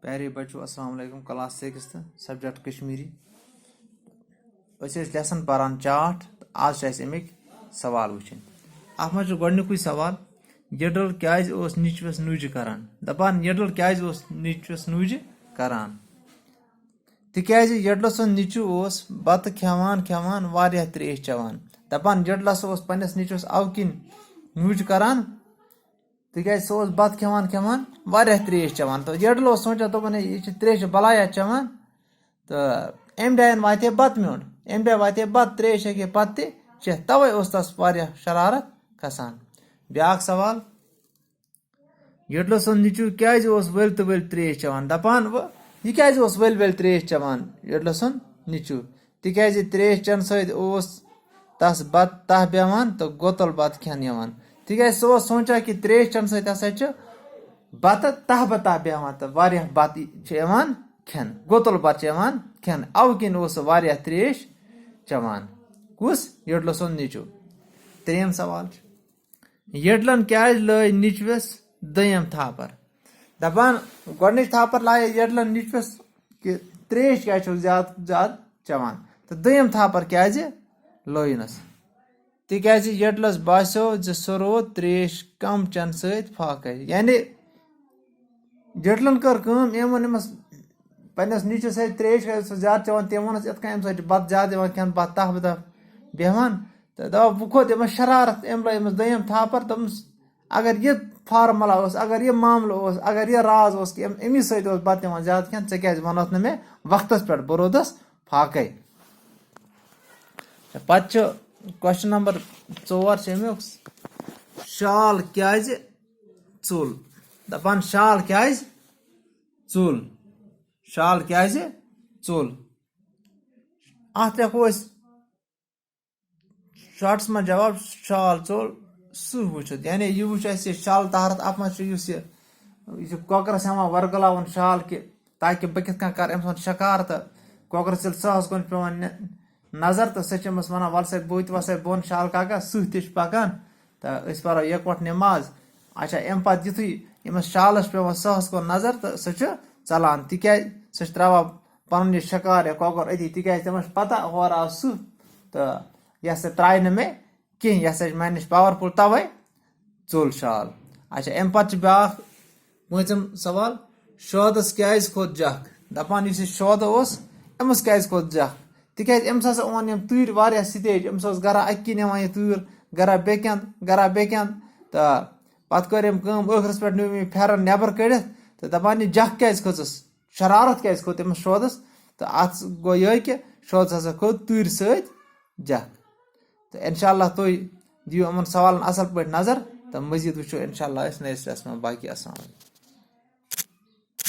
प्यारे बच्चों अस्सलाम वालेकुम क्लास 6 सब्जेक्ट कश्मीरी लेसन पारान चाट आज अमिक सवाल वुचन अत मज गोडनिकुय सवाल यडल क्याज ओस निचवस नुज करान दपान यडल क्याज ओस निचवस नुज करान तिक्याज यडलस निचु ओस बत खेवान खेवान वारिया त्रेश चवान दपान यडलस ओस पन्नस निचवस अवकिन नुज करान तिक्याज सह ओस बत खेवान खेवान वारिया त्रेश चवान तो यडल ओस सोचा दोपन यह त्रेश बलाया चवान तो अम डायन वाते बत म्योन अम डाय वाते बत त्रेश हेके पत चे तवे ओस तस वारिया शरारत खसान ब्याक सवाल यडलस निचु क्याज ओस वल तो वल त्रेश चवान दपान व यह क्याज ओस वल वल त्रेश चवान यडलस निचु तिक्याज त्रेश चन सद ओस तस बत तह बेवान तो गोतल बत खेन यवान तिक्याज सह ओस सोचा कि त्रेश चन सद हसा च बत तह बता बेवान तो वारिया बत यवान खेन गोतल बत यवान खेन अव किन ओस वारिया त्रेश चवान कुस यडलस निचु त्रेम सवाल यडलन क्याज लय निचवस दयम थापर दपान गोडनिच थापर लाय यडलन निचवस कि त्रेश क्या ज्यादा ज्यादा चवान तो दयम थापर क्याज लयनस तिक्याज यडलस बास्यो ज सह रोद त्रेश कम चन सत फाकै यानी यडलन कर कम एम वोन अमस पन्नस निचु सत त्रेश ज्यादा चवान तम वोनस इत कन अम बत ज्यादा खेन बत तह बता बेहवान तो दप बह खोत अमस शरारत अम लय अमस दयम थापर दपस अगर यह फार्मूला अगर यह मामल अगर यह राज कि अमी सत बत ज्यादा खेन ऐ क्या वनत मे वक्त पे बह रोदस फाकै पे क्वेश्चन नंबर 4 अमुक शाल क्याज चुल दपान शाल क्याज चुल शाल क्याज चुल अत हेको शॉर्ट्स में जवाब शाल चुल सह वुचित यानी यह वुच शाल तहरत अत मह कॉकरस हेवान वर्गलावन शाल कि ताकि बह कित कर अम शिकार तो कॉकरस सहस कुन पेवान नजर तो सह अमस वन वल सा बह वसा बोन शाल काका सह तह पकान तो पो यकवट नमाज अच्छा अम पे युथु अमस शालस पेवान सहस कुन नजर तो सह चलान तिक्या सह त्रा पन यह शिकार या कॉकर अति तिक्या तमस पता और आव सह तो यह सह त्राय मे कह यह मे नश पावरफुल तवे चुल शाल अच्छा अम पे ब्याक पम सवाल शोदस क्याज खोत जख दपान इस शोद अमस क्याज खोत जख तिक्याज अम्स हसा ओन यम तूर वारिया स्टेज अम्स गरा अक्की निवान यह तूर गरा बेकंद तो पत कर ٲखरस पे नी फेरन नबर कड़ित तो दपान यह जख क्याज खोचस शरारत क्याज खोत अमस शोदस तो अत गो यह कि शोदस हसा खोत तूर सत जख तो इंशाअल्लाह तुम दियो अमन सवालन असल पे नजर तो मजीद वो इंशाअल्लाह नयस में बाकी अस्सलाम।